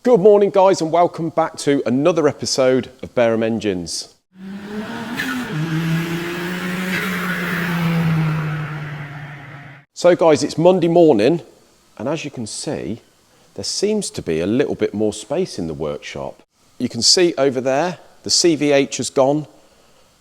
Good morning guys and welcome back to another episode of Bareham Engines. So guys, it's Monday morning and as you can see there seems to be a little bit more space in the workshop. You can see over there the CV8 has gone,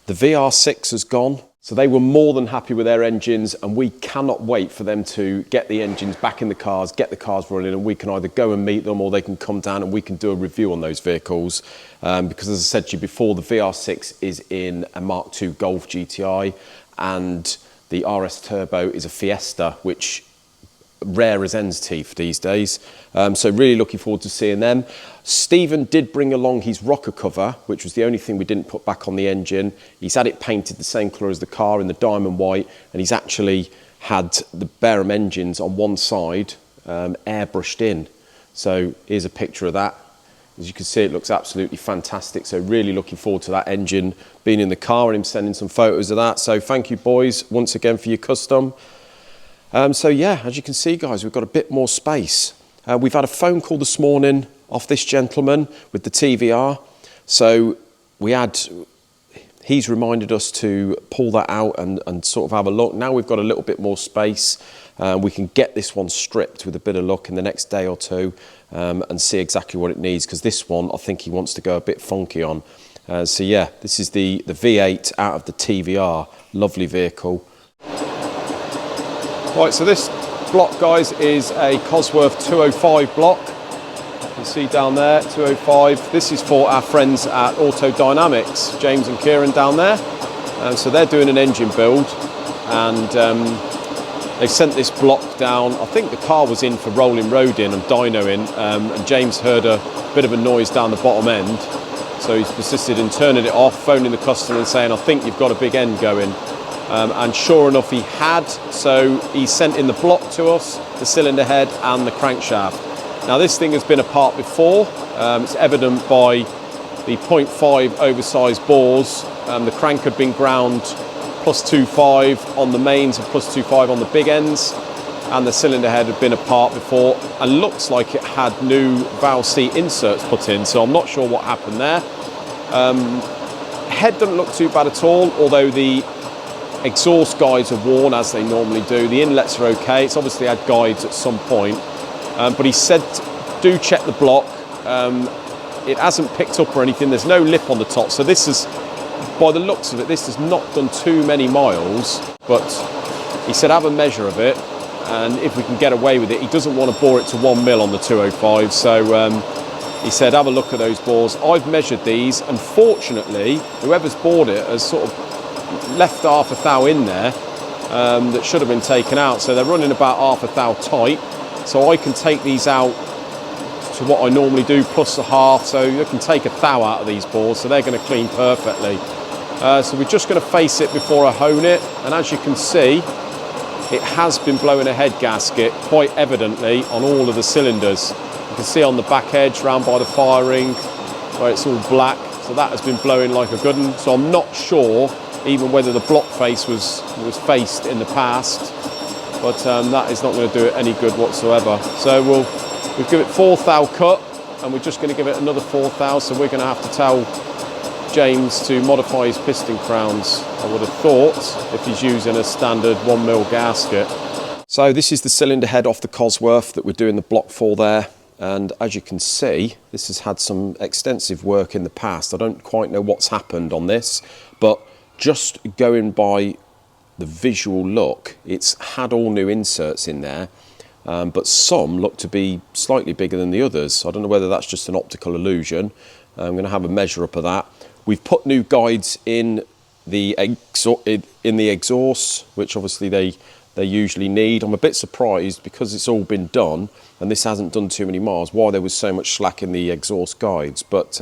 the VR6 has gone. So they were more than happy with their engines and we cannot wait for them to get the engines back in the cars, get the cars running, and we can either go and meet them or they can come down and we can do a review on those vehicles. Because as I said to you before, the VR6 is in a Mark II Golf GTI and the RS Turbo is a Fiesta, which rare as hen's teeth these days. So really looking forward to seeing them. Stephen did bring along his rocker cover, which was the only thing we didn't put back on the engine. He's had it painted the same colour as the car in the diamond white, and he's actually had the Bareham engines on one side airbrushed in. So here's a picture of that. As you can see, it looks absolutely fantastic. So really looking forward to that engine being in the car and him sending some photos of that. So thank you boys once again for your custom. So yeah, as you can see guys, we've got a bit more space. We've had a phone call this morning off this gentleman with the TVR. So he's reminded us to pull that out and sort of have a look. Now we've got a little bit more space. We can get this one stripped with a bit of luck in the next day or two and see exactly what it needs, because this one I think he wants to go a bit funky on. So yeah, this is the V8 out of the TVR. Lovely vehicle. Right, so this block, guys, is a Cosworth 205 block. You can see down there, 205. This is for our friends at Auto Dynamics, James and Kieran down there. So they're doing an engine build, and they sent this block down. I think the car was in for rolling road in and dyno in, and James heard a bit of a noise down the bottom end. So he's persisted in turning it off, phoning the customer and saying, I think you've got a big end going. And sure enough he had, so he sent in the block to us, the cylinder head and the crankshaft. Now this thing has been apart before, it's evident by the 0.5 oversized bores. The crank had been ground +2.5 on the mains and +2.5 on the big ends, and the cylinder head had been apart before and looks like it had new valve seat inserts put in, so I'm not sure what happened there. Head doesn't look too bad at all, although the exhaust guides are worn as they normally do. The inlets are okay. It's obviously had guides at some point, but he said do check the block. It hasn't picked up or anything. There's no lip on the top, so this is, by the looks of it, this has not done too many miles, but he said have a measure of it, and if we can get away with it. He doesn't want to bore it to 1 mil on the 205, so he said have a look at those bores. I've measured these, and fortunately whoever's bored it has sort of left half a thou in there that should have been taken out, so they're running about half a thou tight, so I can take these out to what I normally do plus a half, so you can take a thou out of these bores, so they're going to clean perfectly. So we're just going to face it before I hone it, and as you can see it has been blowing a head gasket quite evidently on all of the cylinders. You can see on the back edge round by the firing where it's all black, so that has been blowing like a good one. So I'm not sure even whether the block face was faced in the past, but that is not going to do it any good whatsoever. So we'll give it 4 thou cut, and we're just going to give it another 4 thou, so we're going to have to tell James to modify his piston crowns, I would have thought, if he's using a standard 1 mil gasket. So this is the cylinder head off the Cosworth that we're doing the block for there, and as you can see this has had some extensive work in the past. I don't quite know what's happened on this, but just going by the visual look, it's had all new inserts in there, but some look to be slightly bigger than the others. I don't know whether that's just an optical illusion. I'm going to have a measure up of that. We've put new guides in the exhaust, which obviously they usually need. I'm a bit surprised because it's all been done and this hasn't done too many miles, why there was so much slack in the exhaust guides, but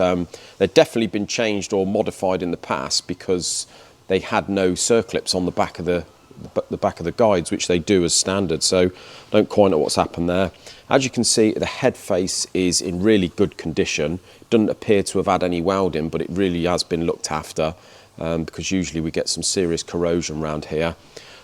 they've definitely been changed or modified in the past because they had no circlips on the back of the guides, which they do as standard, so don't quite know what's happened there. As you can see, the head face is in really good condition. It doesn't appear to have had any welding, but it really has been looked after, because usually we get some serious corrosion around here.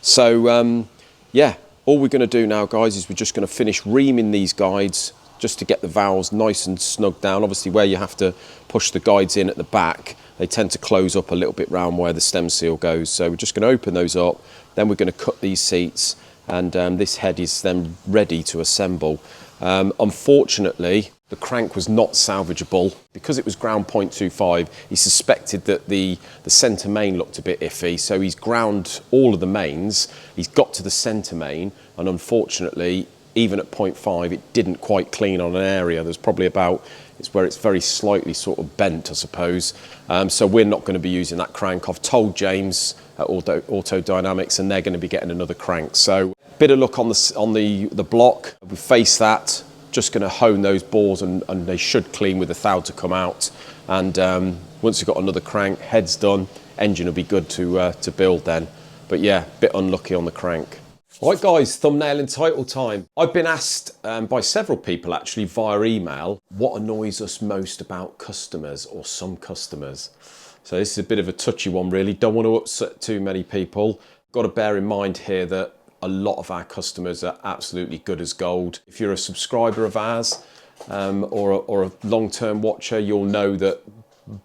So yeah, all we're going to do now, guys, is we're just going to finish reaming these guides just to get the valves nice and snug down. Obviously where you have to push the guides in at the back, they tend to close up a little bit round where the stem seal goes. So we're just going to open those up, then we're going to cut these seats, and this head is then ready to assemble. Unfortunately, the crank was not salvageable. Because it was ground 0.25, he suspected that the centre main looked a bit iffy, so he's ground all of the mains, he's got to the centre main, and unfortunately, even at 0.5, it didn't quite clean on an area. There's probably about, it's where it's very slightly sort of bent, I suppose. So we're not going to be using that crank. I've told James at Auto Dynamics, and they're going to be getting another crank. So bit of look on the block. We face that. Just going to hone those bores, and they should clean with the thou to come out. And once you've got another crank, head's done, engine will be good to build then. But yeah, bit unlucky on the crank. Right guys, thumbnail and title time. I've been asked by several people actually via email, what annoys us most about customers or some customers. So this is a bit of a touchy one really. Don't want to upset too many people. Got to bear in mind here that a lot of our customers are absolutely good as gold. If you're a subscriber of ours or a long-term watcher, you'll know that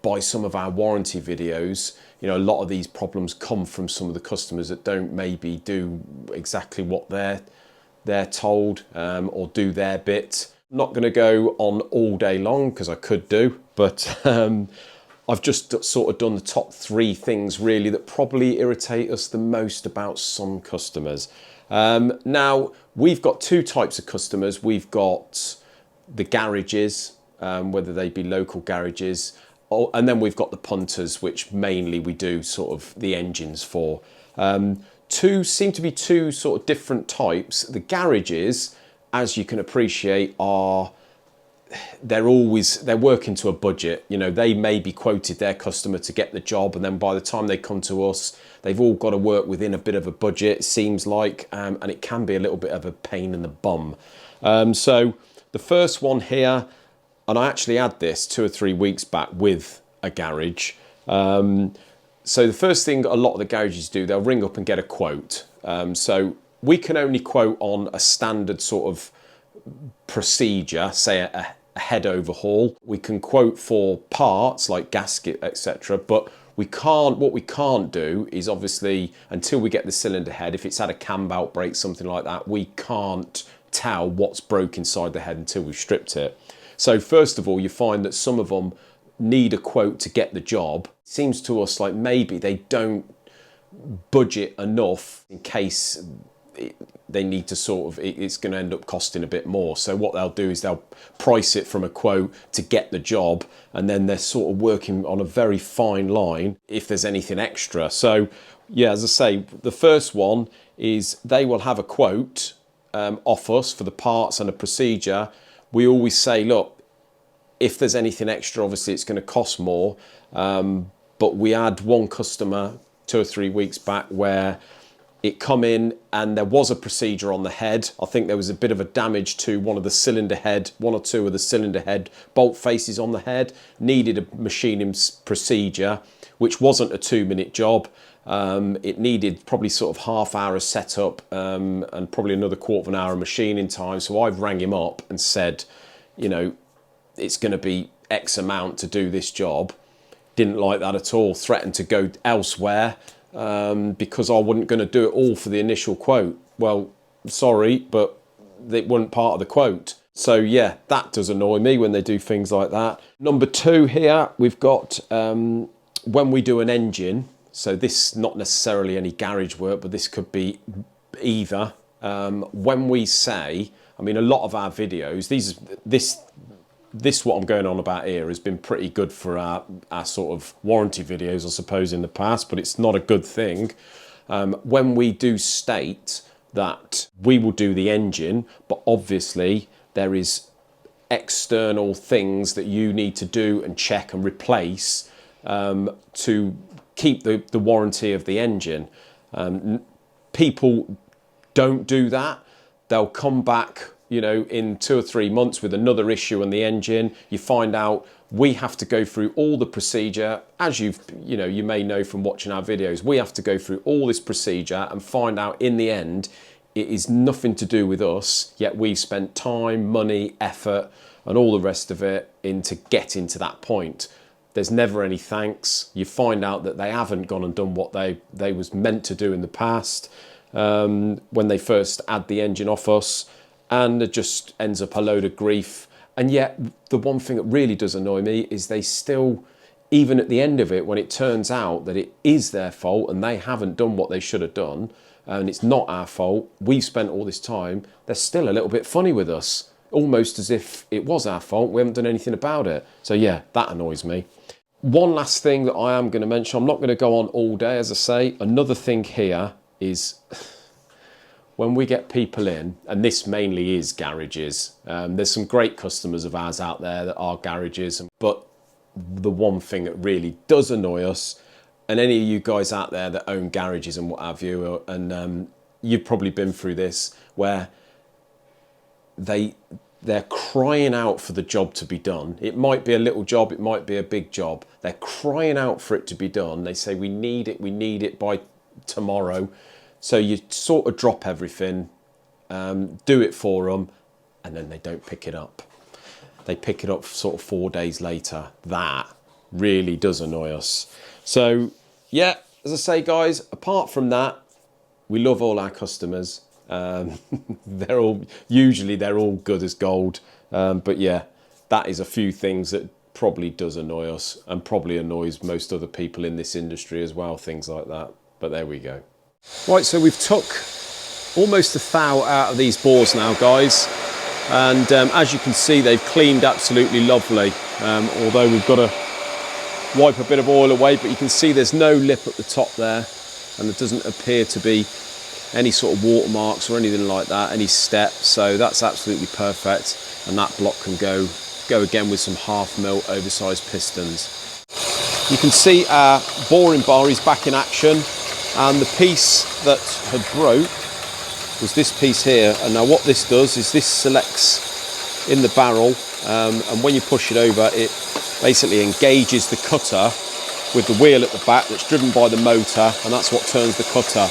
by some of our warranty videos, you know, a lot of these problems come from some of the customers that don't maybe do exactly what they're told or do their bit. I'm not going to go on all day long because I could do, but I've just sort of done the top 3 things really that probably irritate us the most about some customers. Now, we've got 2 types of customers. We've got the garages, whether they be local garages, and then we've got the punters, which mainly we do sort of the engines for. Seem to be 2 sort of different types. The garages, as you can appreciate, they're working to a budget. You know, they may be quoted their customer to get the job, and then by the time they come to us, they've all got to work within a bit of a budget, it seems like, and it can be a little bit of a pain in the bum. So the first one here, and I actually had this 2 or 3 weeks back with a garage. So the first thing a lot of the garages do, they'll ring up and get a quote. So we can only quote on a standard sort of procedure, say a head overhaul. We can quote for parts like gasket, etc. But what we can't do is obviously, until we get the cylinder head, if it's had a cam belt break, something like that, we can't tell what's broke inside the head until we've stripped it. So first of all, you find that some of them need a quote to get the job. It seems to us like maybe they don't budget enough in case they need to sort of, it's going to end up costing a bit more. So what they'll do is they'll price it from a quote to get the job, and then they're sort of working on a very fine line if there's anything extra. So yeah, as I say, the first one is they will have a quote off us for the parts and a procedure. We always say, look, if there's anything extra, obviously it's going to cost more. But we had one customer 2 or 3 weeks back where it come in and there was a procedure on the head. I think there was a bit of a damage to one or two of the cylinder head bolt faces on the head. Needed a machining procedure, which wasn't a 2-minute job. It needed probably sort of half hour of setup and probably another quarter of an hour of machining time. So I've rang him up and said, you know, it's going to be X amount to do this job. Didn't like that at all. Threatened to go elsewhere because I wasn't going to do it all for the initial quote. Well, sorry, but it wasn't part of the quote. So yeah, that does annoy me when they do things like that. Number 2 here, we've got when we do an engine. So this not necessarily any garage work, but this could be either. When we say, I mean, a lot of our videos, this what I'm going on about here has been pretty good for our sort of warranty videos, I suppose, in the past, but it's not a good thing. When we do state that we will do the engine, but obviously there is external things that you need to do and check and replace to keep the warranty of the engine. People don't do that. They'll come back, you know, in 2 or 3 months with another issue on the engine. You find out we have to go through all the procedure, as you may know from watching our videos. We have to go through all this procedure and find out in the end it is nothing to do with us, yet we've spent time, money, effort, and all the rest of it into getting to that point. There's never any thanks. You find out that they haven't gone and done what they was meant to do in the past when they first had the engine off us, and it just ends up a load of grief. And yet the one thing that really does annoy me is they still, even at the end of it, when it turns out that it is their fault and they haven't done what they should have done, and it's not our fault, we've spent all this time, they're still a little bit funny with us, almost as if it was our fault, we haven't done anything about it. So yeah, that annoys me. One last thing that I am going to mention, I'm not going to go on all day, as I say. Another thing here is when we get people in, and this mainly is garages, there's some great customers of ours out there that are garages, but the one thing that really does annoy us, and any of you guys out there that own garages and what have you, and you've probably been through this, where they're crying out for the job to be done. It might be a little job, it might be a big job. They're crying out for it to be done. They say, we need it by tomorrow. So you sort of drop everything, do it for them, and then they don't pick it up. They pick it up sort of 4 days later. That really does annoy us. So yeah, as I say, guys, apart from that, we love all our customers. They're all good as gold. But yeah, that is a few things that probably does annoy us, and probably annoys most other people in this industry as well, things like that. But there we go. Right, so we've took almost a thou out of these bores now, guys, and as you can see, they've cleaned absolutely lovely, although we've got to wipe a bit of oil away, but you can see there's no lip at the top there, and there doesn't appear to be any sort of watermarks or anything like that, any step, so that's absolutely perfect, and that block can go again with some half-mil oversized pistons. You can see our boring bar is back in action, and the piece that had broke was this piece here, and now what this does is this selects in the barrel, and when you push it over, it basically engages the cutter with the wheel at the back that's driven by the motor, and that's what turns the cutter.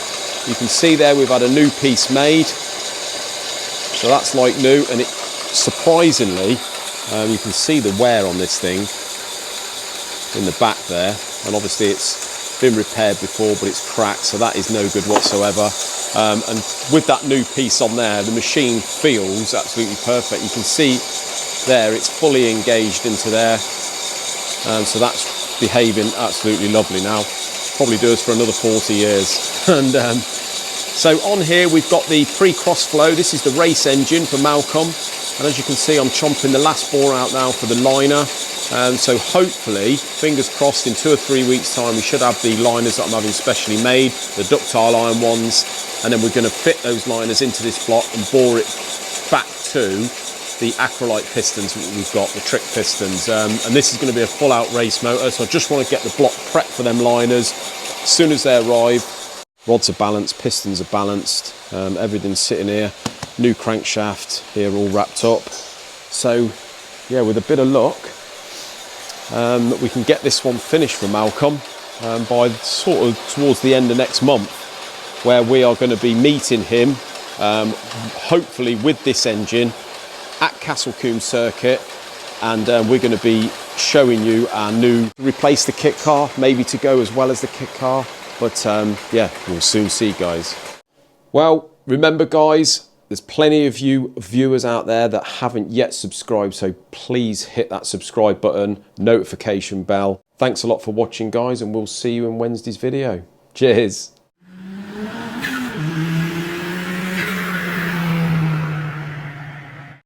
You can see there we've had a new piece made, so that's like new, and it surprisingly, you can see the wear on this thing in the back there, and obviously it's been repaired before, but it's cracked, so that is no good whatsoever. And with that new piece on there, the machine feels absolutely perfect. You can see there it's fully engaged into there, so that's behaving absolutely lovely now. Probably do us for another 40 years. And so on here we've got the pre-cross flow. This is the race engine for Malcolm, and as you can see, I'm chomping the last bore out now for the liner. So hopefully, fingers crossed, in 2 or 3 weeks time we should have the liners that I'm having specially made, the ductile iron ones, and then we're going to fit those liners into this block and bore it back to the acrylite pistons that we've got, the trick pistons, and this is going to be a full out race motor, so I just want to get the block prepped for them liners. As soon as they arrive, rods are balanced, pistons are balanced, everything's sitting here, new crankshaft here all wrapped up. So yeah, with a bit of luck, we can get this one finished for Malcolm by sort of towards the end of next month, where we are going to be meeting him, hopefully with this engine, at Castlecombe Circuit, and we're going to be showing you our new, replace the kit car, maybe to go as well as the kit car, but yeah, we'll soon see, guys. Well, remember, guys, there's plenty of you viewers out there that haven't yet subscribed, so please hit that subscribe button, notification bell. Thanks a lot for watching, guys, and we'll see you in Wednesday's video. Cheers.